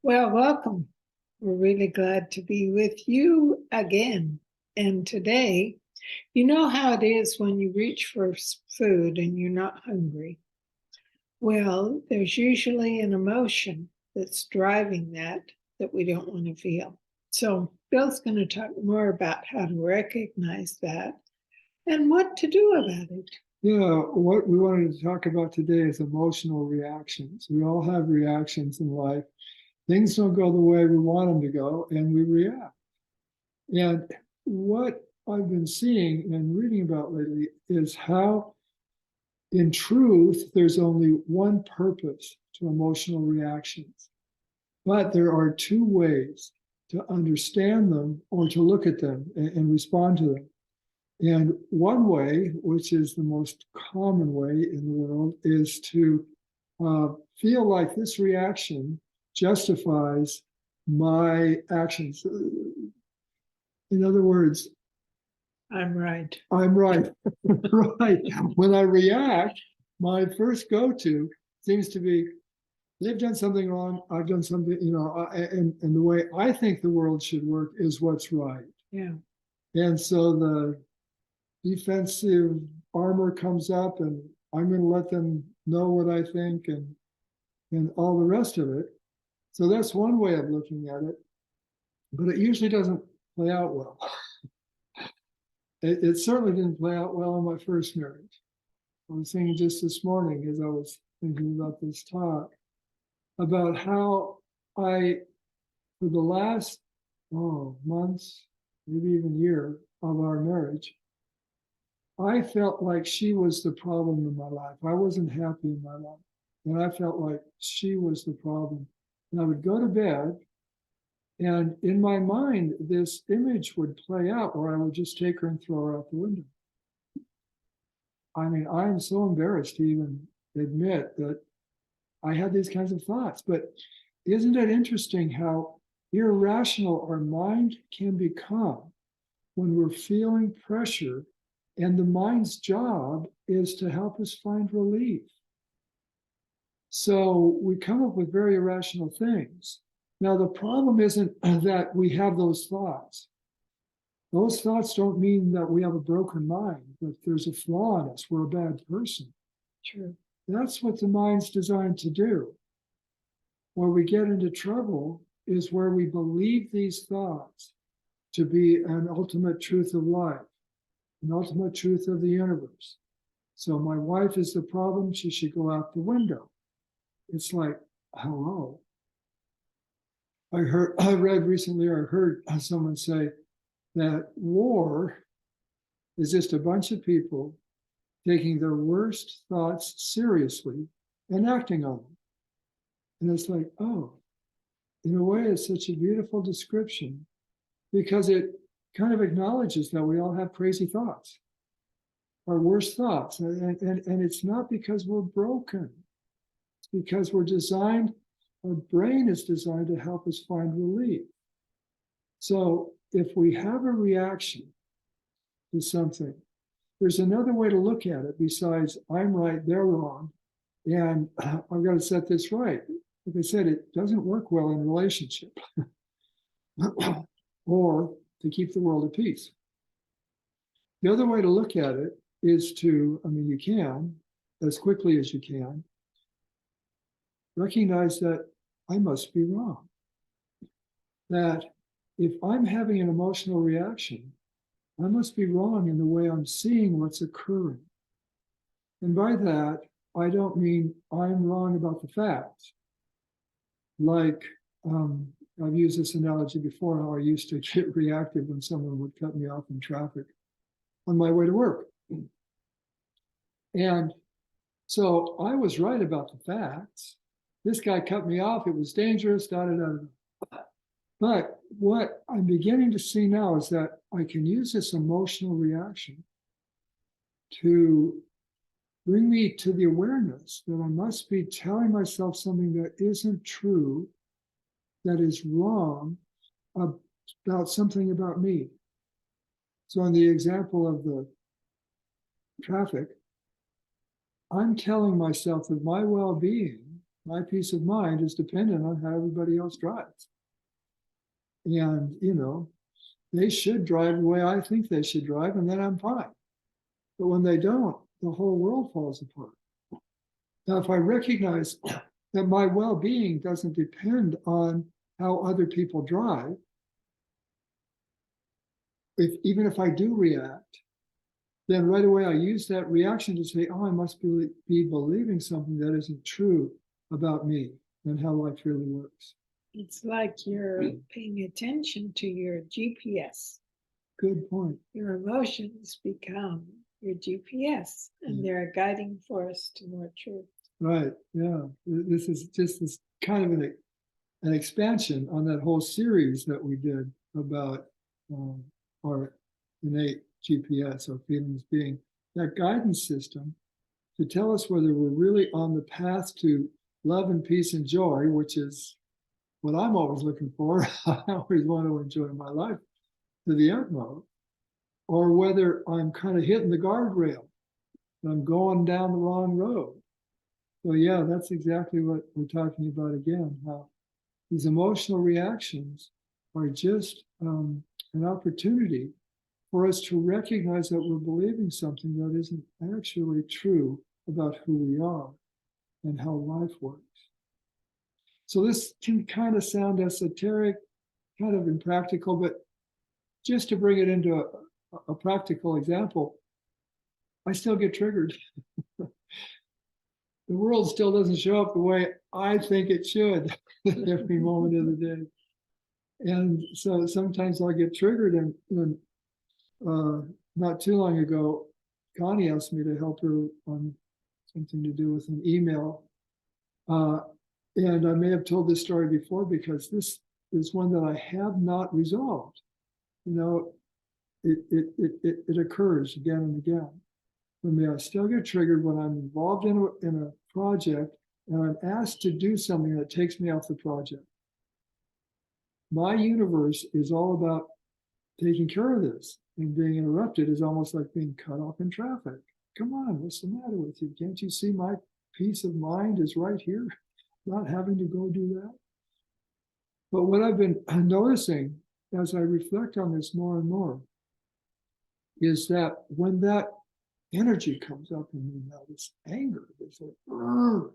Well, welcome. We're really glad to be with you again. And today, you know how it is when you reach for food and you're not hungry. Well, there's usually an emotion that's driving that we don't want to feel. So, Bill's going to talk more about how to recognize that and what to do about it. Yeah, what we wanted to talk about today is emotional reactions. We all have reactions in life. Things don't go the way we want them to go, and we react. And what I've been seeing and reading about lately is how, in truth, there's only one purpose to emotional reactions. But there are two ways to understand them or to look at them and respond to them. And one way, which is the most common way in the world, is to feel like this reaction justifies my actions. In other words, I'm right. I'm right. Right. When I react, my first go-to seems to be, they've done something wrong, I've done something, and the way I think the world should work is what's right. Yeah. And so the defensive armor comes up, and I'm going to let them know what I think and all the rest of it. So that's one way of looking at it, but it usually doesn't play out well. It certainly didn't play out well in my first marriage. I was thinking just this morning as I was thinking about this talk about how I, for the last months, maybe even year of our marriage, I felt like she was the problem in my life. I wasn't happy in my life. And I felt like she was the problem. And I would go to bed, and in my mind, this image would play out where I would just take her and throw her out the window. I mean, I am so embarrassed to even admit that I had these kinds of thoughts. But isn't it interesting how irrational our mind can become when we're feeling pressure? And the mind's job is to help us find relief. So we come up with very irrational things. Now, the problem isn't that we have those thoughts. Those thoughts don't mean that we have a broken mind, that there's a flaw in us, we're a bad person. True. That's what the mind's designed to do. Where we get into trouble is where we believe these thoughts to be an ultimate truth of life, an ultimate truth of the universe. So my wife is the problem, she should go out the window. It's like, hello. I read recently, I heard someone say that war is just a bunch of people taking their worst thoughts seriously and acting on them. And it's like, oh, in a way, it's such a beautiful description because it kind of acknowledges that we all have crazy thoughts, our worst thoughts. And it's not because we're broken. It's because we're designed, our brain is designed to help us find relief. So if we have a reaction to something, there's another way to look at it besides I'm right, they're wrong, and I've got to set this right. Like I said, it doesn't work well in a relationship or to keep the world at peace. The other way to look at it is to, you can, as quickly as you can, recognize that I must be wrong. That if I'm having an emotional reaction, I must be wrong in the way I'm seeing what's occurring. And by that, I don't mean I'm wrong about the facts. Like, I've used this analogy before, how I used to get reactive when someone would cut me off in traffic on my way to work. And so I was right about the facts. This guy cut me off, it was dangerous, But what I'm beginning to see now is that I can use this emotional reaction to bring me to the awareness that I must be telling myself something that isn't true, that is wrong about something about me. So in the example of the traffic, I'm telling myself that my well-being My peace of mind is dependent on how everybody else drives. And, they should drive the way I think they should drive, and then I'm fine. But when they don't, the whole world falls apart. Now, if I recognize that my well-being doesn't depend on how other people drive, even if I do react, then right away I use that reaction to say, oh, I must be believing something that isn't true about me and how life really works. It's like you're paying attention to your GPS. Good point. Your emotions become your GPS, and they're a guiding force to more truth. Right. Yeah. This is just this kind of an expansion on that whole series that we did about our innate GPS, our feelings being that guidance system to tell us whether we're really on the path to love and peace and joy, which is what I'm always looking for. I always want to enjoy my life to the utmost, or whether I'm kind of hitting the guardrail and I'm going down the wrong road. So yeah, that's exactly what we're talking about again, how these emotional reactions are just an opportunity for us to recognize that we're believing something that isn't actually true about who we are and how life works. So this can kind of sound esoteric, kind of impractical, but just to bring it into a practical example, I still get triggered. The world still doesn't show up the way I think it should every moment of the day. And so sometimes I'll get triggered. And not too long ago, Connie asked me to help her on something to do with an email. And I may have told this story before because this is one that I have not resolved. It occurs again and again. For me, I still get triggered when I'm involved in a project and I'm asked to do something that takes me off the project. My universe is all about taking care of this, and being interrupted is almost like being cut off in traffic. Come on, what's the matter with you? Can't you see my peace of mind is right here, not having to go do that? But what I've been noticing as I reflect on this more and more is that when that energy comes up in me now, this anger, this like,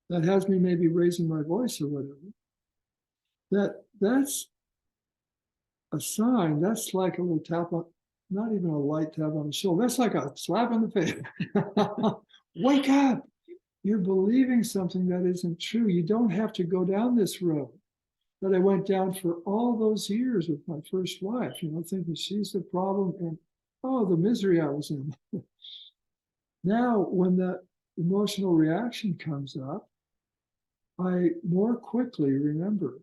that has me maybe raising my voice or whatever, that's a sign. That's like a little tap on, not even a light tap on the shoulder. That's like a slap in the face. Wake up. You're believing something that isn't true. You don't have to go down this road that I went down for all those years with my first wife, thinking she's the problem and the misery I was in. Now, when that emotional reaction comes up, I more quickly remember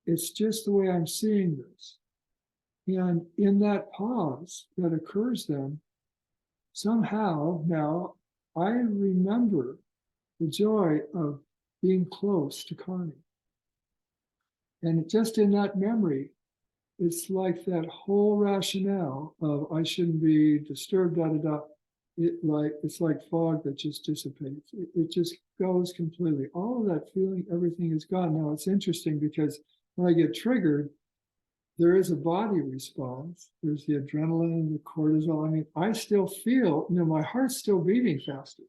it's just the way I'm seeing this. And in that pause that occurs then, somehow now I remember the joy of being close to Connie. And just in that memory, it's like that whole rationale of I shouldn't be disturbed, it's like fog that just dissipates. It just goes completely. All of that feeling, everything is gone. Now it's interesting because when I get triggered, there is a body response. There's the adrenaline, the cortisol. I mean, I still feel, my heart's still beating faster.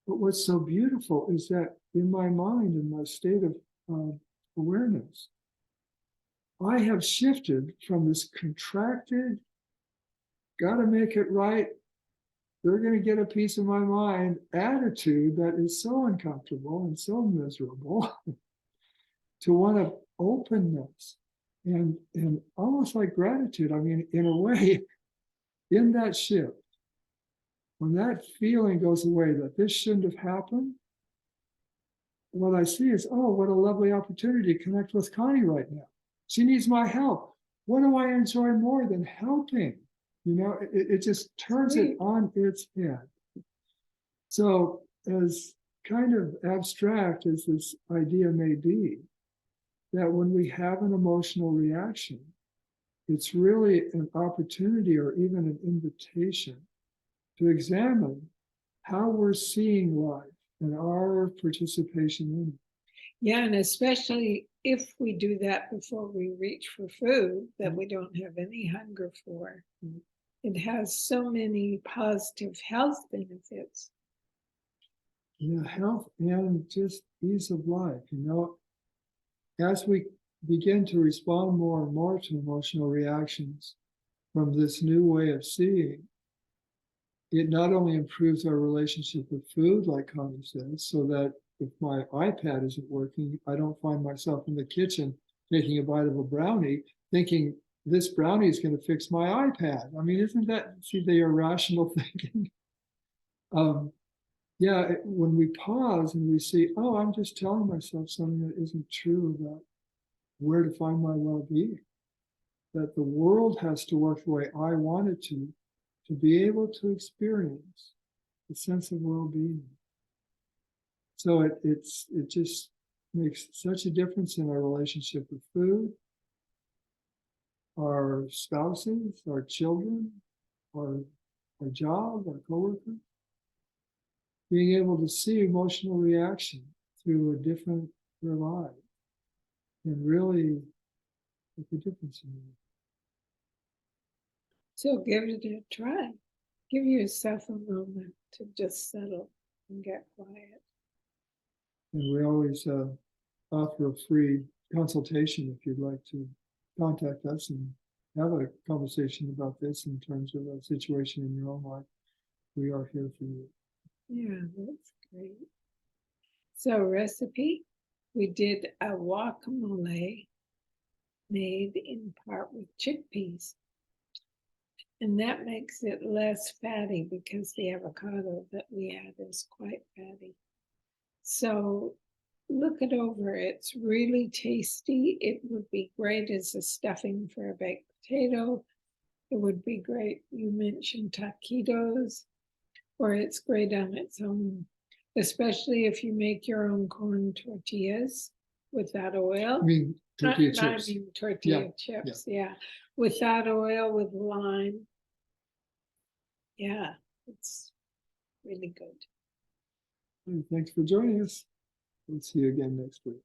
But what's so beautiful is that in my mind, in my state of awareness, I have shifted from this contracted, gotta make it right, they're going to get a piece of my mind attitude that is so uncomfortable and so miserable to one of openness and almost like gratitude. I mean, in a way, in that shift, when that feeling goes away that this shouldn't have happened, what I see is, what a lovely opportunity to connect with Connie right now. She needs my help. What do I enjoy more than helping? It just turns it on its head. So as kind of abstract as this idea may be, that when we have an emotional reaction, it's really an opportunity or even an invitation to examine how we're seeing life and our participation in it. Yeah, and especially if we do that before we reach for food that we don't have any hunger for. It has so many positive health benefits. Yeah, health and just ease of life. As we begin to respond more and more to emotional reactions from this new way of seeing, it not only improves our relationship with food, like Connie says, so that if my iPad isn't working, I don't find myself in the kitchen taking a bite of a brownie, thinking this brownie is going to fix my iPad. I mean, isn't that, see, the irrational thinking? Yeah, when we pause and we see, oh, I'm just telling myself something that isn't true about where to find my well-being, that the world has to work the way I want it to be able to experience a sense of well-being. So it just makes such a difference in our relationship with food, our spouses, our children, our job, our coworkers. Being able to see emotional reaction through a different eye can really make a difference in it. So give it a try. Give yourself a moment to just settle and get quiet. And we always offer a free consultation if you'd like to contact us and have a conversation about this in terms of a situation in your own life. We are here for you. Yeah, that's great. So recipe, we did a guacamole made in part with chickpeas. And that makes it less fatty because the avocado that we add is quite fatty. So look it over. It's really tasty. It would be great as a stuffing for a baked potato. It would be great. You mentioned taquitos, or it's great on its own, especially if you make your own corn tortillas without oil. I mean, tortilla chips. I mean tortilla chips, yeah. Without oil, with lime. Yeah, it's really good. Thanks for joining us. We'll see you again next week.